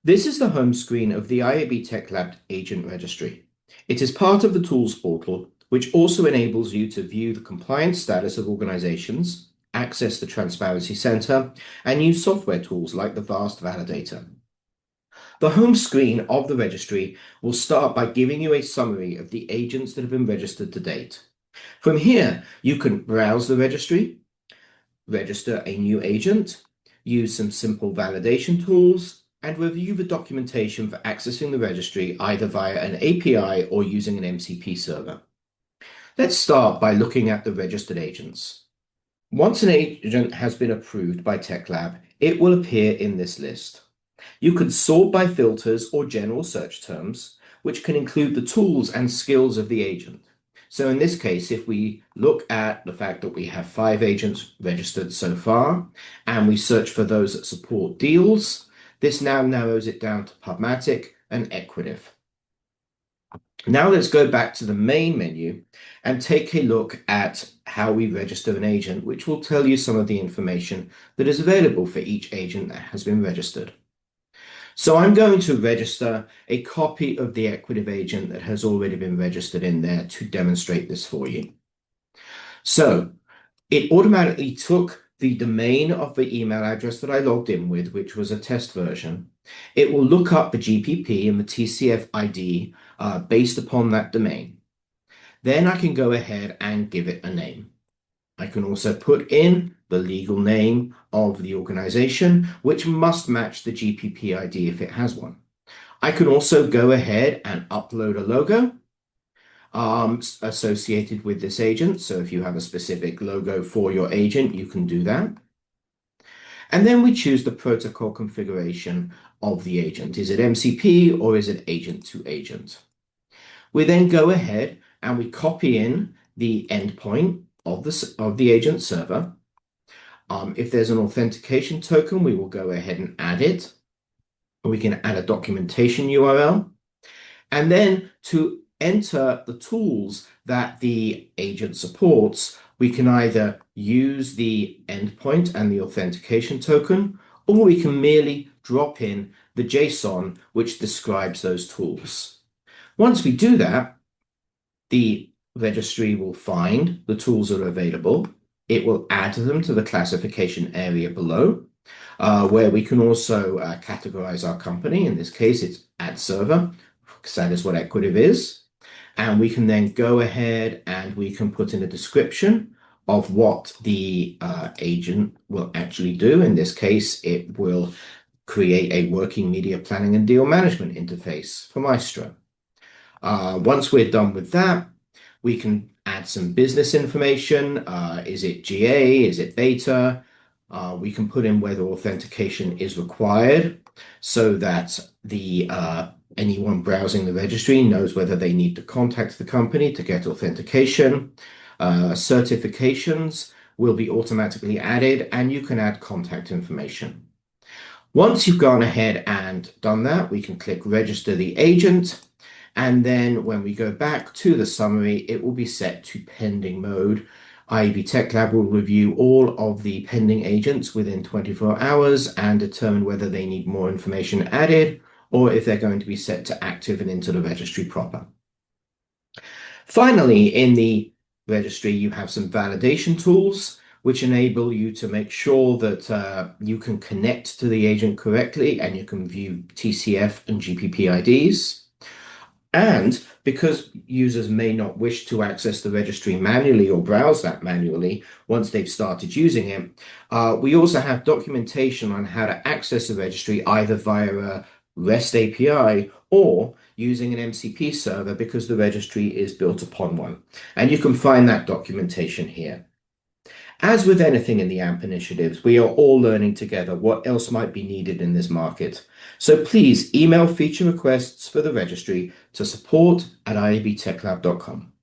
This is the home screen of the IAB Tech Lab Agent Registry. It is part of the Tools portal, which also enables you to view the compliance status of organizations, access the Transparency Center, and use software tools like the VAST Validator. The home screen of the registry will start by giving you a summary of the agents that have been registered to date. From here, you can browse the registry, register a new agent, use some simple validation tools, and review the documentation for accessing the registry either via an API or using an MCP server. Let's start by looking at the registered agents. Once an agent has been approved by TechLab, it will appear in this list. You can sort by filters or general search terms, which can include the tools and skills of the agent. So in this case, if we look at the fact that we have 5 agents registered so far, and we search for those that support deals, this now narrows it down to Pubmatic and Equitive. Now let's go back to the main menu and take a look at how we register an agent, which will tell you some of the information that is available for each agent that has been registered. So I'm going to register a copy of the Equitive agent that has already been registered in there to demonstrate this for you. So it automatically took the domain of the email address that I logged in with, which was a test version. It will look up the GPP and the TCF ID based upon that domain. Then I can go ahead and give it a name. I can also put in the legal name of the organization, which must match the GPP ID if it has one. I can also go ahead and upload a logo associated with this agent. So if you have a specific logo for your agent, you can do that. And then we choose the protocol configuration of the agent. Is it MCP or is it agent to agent? We then go ahead and we copy in the endpoint of the agent server. If there's an authentication token, we will go ahead and add it. We can add a documentation URL. And then to enter the tools that the agent supports, we can either use the endpoint and the authentication token, or we can merely drop in the JSON which describes those tools. Once we do that, the registry will find the tools that are available. It will add them to the classification area below, where we can also categorize our company. In this case, it's ad server, because that is what Equitive is. And we can then go ahead and we can put in a description of what the agent will actually do. In this case, it will create a working media planning and deal management interface for Maestro. Once we're done with that, we can add some business information. Is it GA? Is it beta? We can put in whether authentication is required so that anyone browsing the registry knows whether they need to contact the company to get authentication. Certifications will be automatically added, and you can add contact information. Once you've gone ahead and done that, we can click Register the Agent. And then when we go back to the summary, it will be set to pending mode. IAB Tech Lab will review all of the pending agents within 24 hours and determine whether they need more information added or if they're going to be set to active and into the registry proper. Finally, in the registry, you have some validation tools which enable you to make sure that you can connect to the agent correctly and you can view TCF and GPP IDs. And because users may not wish to access the registry manually or browse that manually once they've started using it, we also have documentation on how to access the registry either via a REST API or using an MCP server because the registry is built upon one. And you can find that documentation here. As with anything in the AMP initiatives, we are all learning together what else might be needed in this market. So please email feature requests for the registry to support@iabtechlab.com.